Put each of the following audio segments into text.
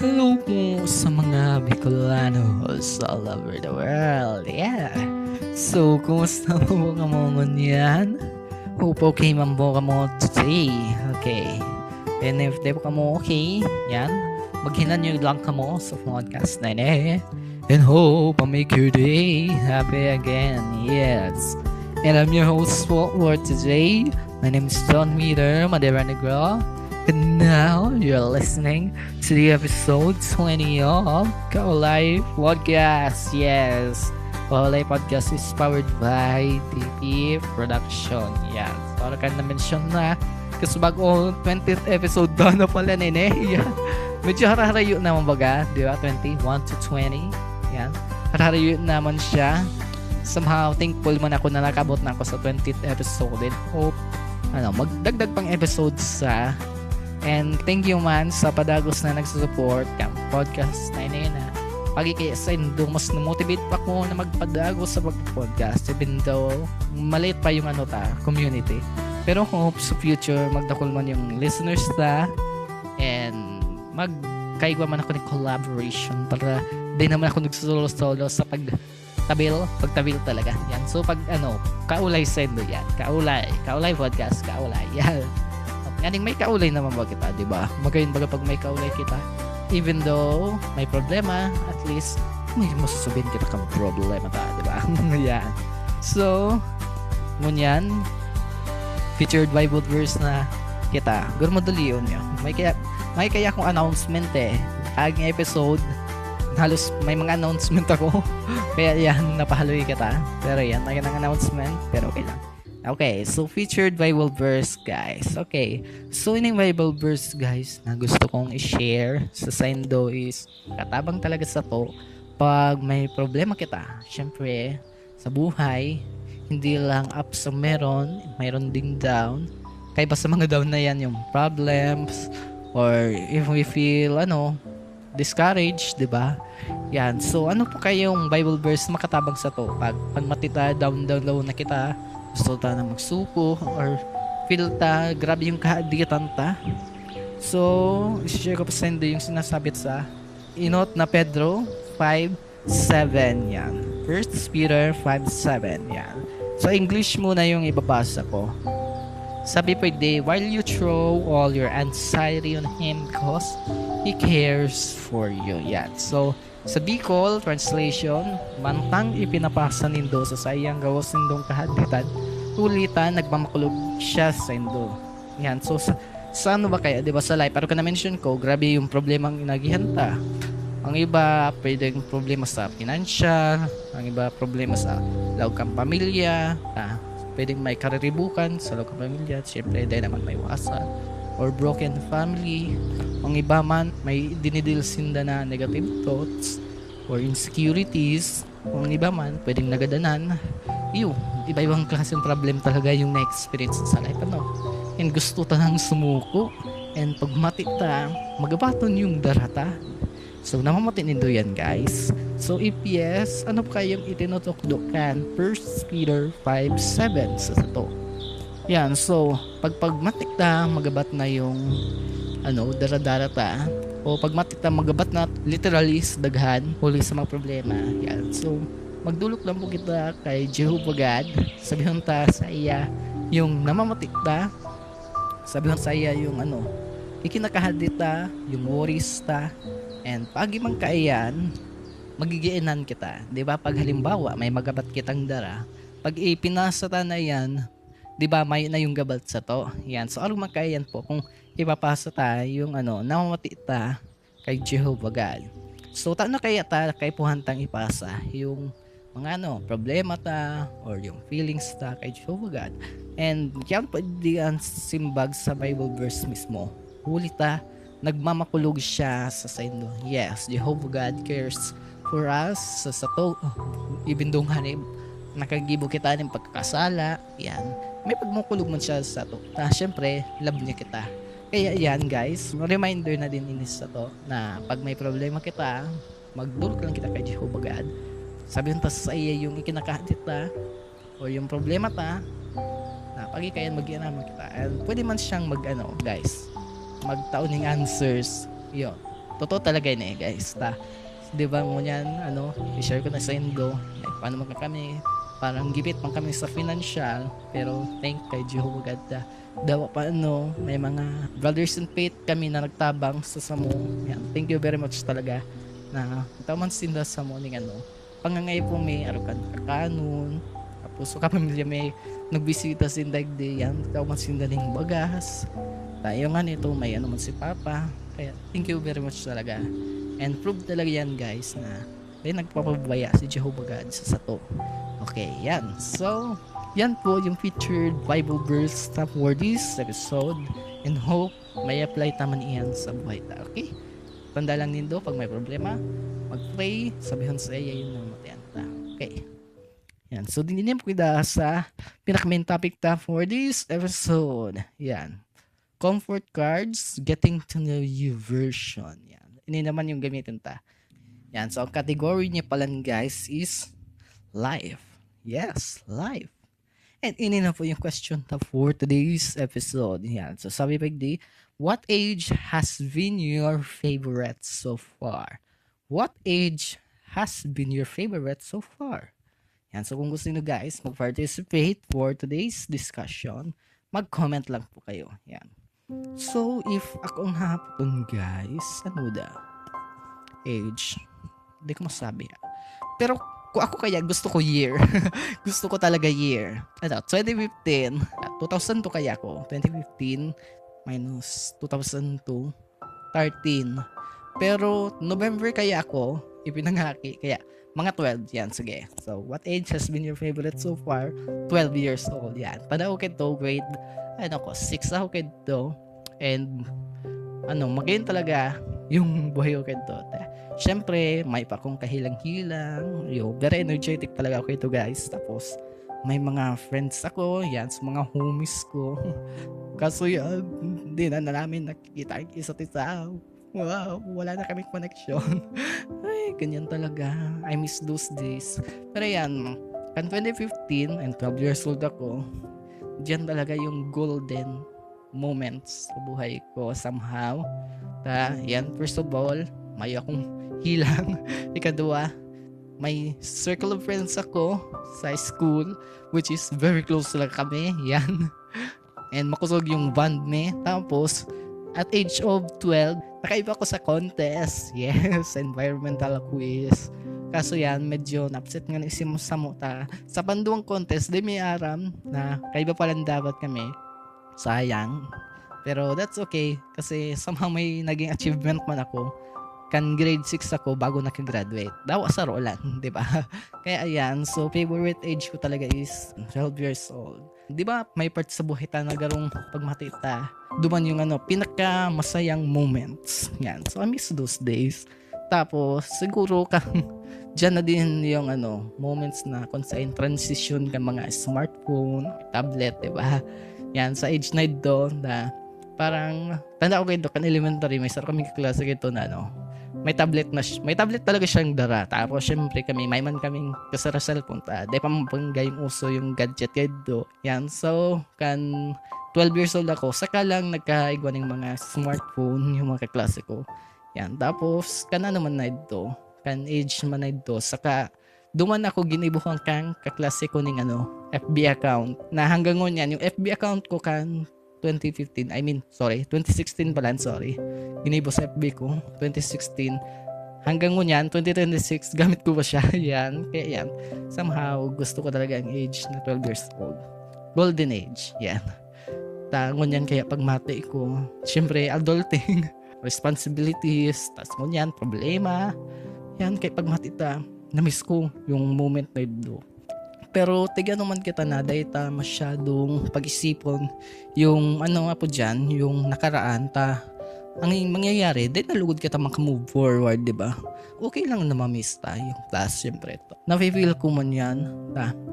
Hello po sa mga Bicolanos all over the world. Yeah. So, kumusta mo ka mo yan? Hope okay man po ka mo today. Okay. And if di ka mo okay, yan. Maghinan nyo lang ka mo sa podcast na ini. And hope I make your day happy again. Yes. And I'm your host for today. My name is John Meter, Madera Negro. And now you're listening to the episode 20 of Kaulay Podcast. Yes, Kaulay Podcast is powered by TP Production. Yan, para ka na-mention na kasi bago 20th episode ba na pala nene. Yan, medyo hararayo naman baga, di ba? 21 to 20. Yan, hararayo naman siya. Somehow thankful man ako na nakabot na ako sa 20th episode. And hope magdagdag pang episodes sa. And thank you man sa padagos na nagsusupport kang podcast na yun na pagkikaya sa indo mas na-motivate pa ko na magpadagos sa pag-podcast even though maliit pa yung community. Pero hope sa future magdakol man yung listeners ta and magkaigwa man ako ng collaboration para di naman ako nagsusolo-solo sa pagtabil talaga. Yan. So pag kaulay sendo yan. Kaulay podcast, kaulay. Yan. Yaning may kaulay naman ba kita, di ba? Magayon baga pag may kaulay kita, even though may problema, at least may masasabihin kita kang problema ta, di ba? Yan. So, ngunyan, featured Bible verse na kita. Guro madali yun yun. May kaya akong announcement Aging episode, halos may mga announcement ako. Kaya yan, napahaloy kita. Pero yan, may ng announcement, pero okay lang. Okay, so featured Bible verse, guys. Okay, so ining Bible verse, guys, na gusto kong i-share sa Saindo is katabang talaga sa to pag may problema kita. Syempre, sa buhay, hindi lang up sa mayroon ding down. Kaya ba sa mga down na yan yung problems or if we feel, discouraged, di ba? Yan, so ano po kayong Bible verse makatabang sa to pag matita down na kita, gusto ta na magsuko or feel ta grabe yung kahaditan ta. So i-share ko pa sa inyo yung sinasabit sa inot na Pedro 5:7 yan. 1 Peter 5:7 yan. So English muna yung ibabasa ko. Sabi pwede, while you throw all your anxiety on Him because He cares for you. Yan. So sa Bicol translation, mantang ipinapasa nindo sa sayang gawas nindong kahaditan, ulitan nagmamakulog siya sa indo. Yan. So sa ano ba kaya, 'di ba sa life? Pero kana mention ko, grabe yung problemang inagihanta. Ang iba pwedeng problema sa financial, ang iba problema sa loob kang pamilya, pwedeng may kariribukan sa loob kang pamilya, syempre dahil naman may wasan or broken family. Ang iba man may dinidilsinda na negative thoughts or insecurities. Ang iba man pwedeng nagadanan. Iba-ibang klaseng problem talaga yung na-experience sa life, and gusto tanang sumuko and pag mati ta magabaton yung darata. So namamati nindo yan, guys. So if yes, ano pa kayong itinutokdokan? 1 Peter 5:7 sa to. Yan, so pagmatik ta magabat na yung daradara ta o pagmatik ta magabat na literally sa daghan huli sa mga problema. Yan, so magdulok lang po kita kay Jehovah God. Sabihan ta sa iya yung namamatik ta, sabihan sa iya yung ikinakahadit ta, yung worries ta, and pagi man kaayan magigiinan kita, di ba? Pag halimbawa may magabat kitang dara, pag ipinasa ta na yan, di ba, may na yung gabat sa to. Yan. So, ano magkayan po kung ipapasa ta yung namamati ta kay Jehovah God. So, na kaya ta kay puhantang ipasa yung mga problema ta or yung feelings ta kay Jehovah God. And yan pwede ang simbag sa Bible verse mismo. Huli ta, nagmamakulog siya sa saindo. Yes, Jehovah God cares for us sa to. Ibindong hanib nakagibo kita ng pagkakasala, yan, may pagmukulog man siya sa to. Syempre, love niya kita. Kaya yan, guys, reminder na din inis sa to na pag may problema kita, magdulog lang kita kay Jehovah God. Sabihin ta sa iya yung ikinakahadit ta o yung problema ta na pag ikayan mag-ianaman kita. And pwede man siyang guys, magtaon ng answers. Yun. totoo talaga yun eh guys. Di ba mo yan, i-share ko na sa Indo, like, paano kami, parang gipit man kami sa financial, pero thank kay Jehovah God daw paano, may mga brothers in faith kami na nagtabang sa samo. Yan, thank you very much talaga na taman sinda sa morning pangangay po may arukan kanon, tapos ka pamilya may nagbisita sin dagde yan, taman sinda ning bagas tayo nga nito may man si Papa, kaya thank you very much talaga. And prove talaga yan guys na may nagpapabaya si Jehovah God sa sato. Okay, yan. So, yan po yung featured Bible verse for this episode. And hope may apply taman iyan sa buhay ta. Okay? Tanda lang nindo pag may problema, mag-pray, sabihan sa iya yun ng matayan ta. Okay. Yan. So, dininim ko sa pinaka-main topic ta for this episode. Yan. Comfort cards, getting to know you version. Yan. Ini naman yung gamitin ta. Yan. So, ang category niya pala guys is life. Yes, life. And ini na po yung question ta for today's episode. Yan. So, sabi pagdi, what age has been your favorite so far? What age has been your favorite so far? Yan. So, kung gusto nyo guys mag-participate for today's discussion, mag-comment lang po kayo. Yan. So, if akong hapon guys, age, hindi ko masabi. Pero, kung ako kaya, gusto ko year. Gusto ko talaga year. 2015, 2002 kaya ko. 2015 minus 2002, 13. Pero, November kaya ako, ipinangaki. Kaya, mga 12, yan, sige. So, what age has been your favorite so far? 12 years old, yan. Pada ako kito, grade, 6 ako kito. And, magayon talaga yung buhay ko kito. Siyempre, may pa akong kahilang-hilang. Very energetic talaga ako ito guys. Tapos, may mga friends ako. Yan, sa mga homies ko. Kaso yan, hindi na namin nakikita ang isa't isa. Wow, wala na kaming connection. Ay, ganyan talaga. I miss those days. Pero yan, kan 2015 and 12 years old ako, diyan talaga yung golden moments sa buhay ko somehow. Yan, first of all, may akong hilang. Ikadua, may circle of friends ako sa school, which is very close lang kami. Yan. And makusog yung band me. Tapos, at age of 12, nakaiba ko sa contest. Yes, environmental quiz. Kaso yan, medyo na-upset nga naisip sa muta. Sa panduang contest, di may aram na kaiba palang dapat kami. Sayang. Pero that's okay. Kasi somehow may naging achievement man ako. Kan grade 6 ako bago nakagraduate. Dawa sa rolan, di ba? Kaya ayan, so favorite age ko talaga is 12 years old. Di ba may part sa buhay ta na garong pagmatita. Duman yung pinaka masayang moments. Yan. So I miss those days. Tapos siguro dyan na din yung moments na kung saan transition ka mga smartphone, tablet, di ba? Yan, sa age na ito na parang tanda ko kayo kan elementary, may sarap kaming kaklase kito na may tablet talaga siyang dara. Tapos syempre kami may man kaming kasara cellphone di pa mapangga yung uso yung gadget kayo. Yan, so kan 12 years old ako, saka lang nagkaigwa ng mga smartphone yung mga kaklase ko. Yan, tapos kan naman na ito, kan age man na ito, saka duman ako ginibuhan kang kaklase ko ng FB account na hanggang ngunyan yung FB account ko kan 2016 pala, ginibo sa FB ko 2016 hanggang ngunyan 2026 gamit ko pa siya. Yan, kaya yan, somehow gusto ko talaga ang age na 12 years old, golden age. Yan, ngunyan kaya pagmati ko, syempre adulting responsibilities, tas ngunyan problema. Yan, kaya pagmati na-miss ko yung moment na ito. Pero tiga naman kita na dahil masyadong pag-isipon yung nga po dyan, yung nakaraan ang mangyayari, dahil nalugod kita maka-move forward, di ba? Okay lang na ma-miss yung class, syempre ito. Na-feel ko man yan,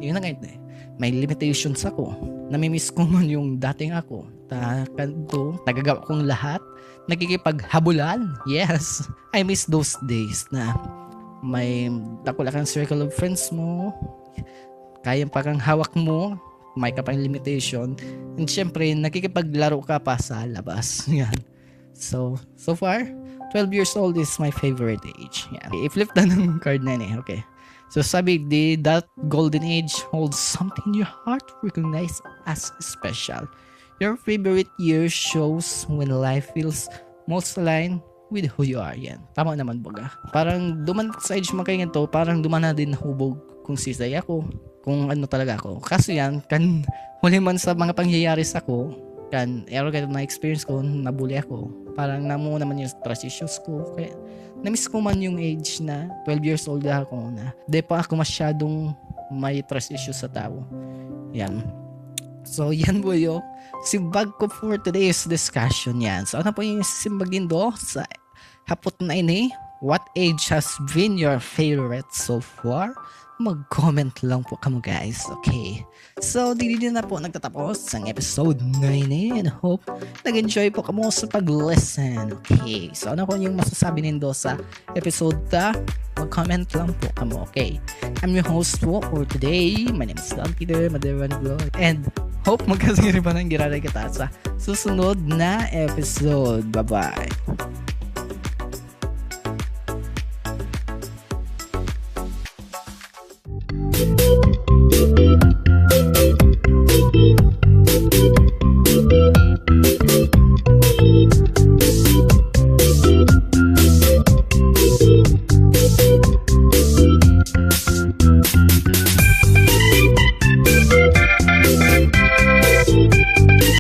yun na ngayon may limitations ako. Nami-miss ko man yung dating ako. Kanto, nagagawa kong lahat, nagkikipaghabulan. Yes, I miss those days na may dakula kang circle of friends mo, kayang parang hawak mo, may ka pang limitation, and syempre nakikipaglaro ka pa sa labas. Yan. So far 12 years old is my favorite age. Yeah. I-flip na ng card na yun eh. Okay. So sabi, that golden age holds something in your heart recognized as special. Your favorite year shows when life feels most aligned with who you are. Yan. Tama naman baga. Parang duman sa age mga kaya to, parang duman na din nahubog kung sisay ako, kung ano talaga ako. Kasi yan, kan huli man sa mga pangyayari sa ko, kan arrogant na experience ko, nabuli ako. Parang namu naman yung trust issues ko. Kaya na-miss ko man yung age na 12 years old ako na di pa ako masyadong may trust issues sa tao. Yan. So, yan po yung simbag ko for today's discussion yan. So, ano po yung simbag din do sa hapot na ini? What age has been your favorite so far? Mag-comment lang po kamo guys. Okay. So, dito na po nagtatapos ang episode 9 and hope nag-enjoy po kamo sa pag-listen. Okay. So, ano po yung masasabi nindo sa episode ta? Mag-comment lang po kamo. Okay. I'm your host po for today. My name is Don Peter Maderan Vlog. And hope magkasiri pa ng giraray kita sa susunod na episode. Bye-bye.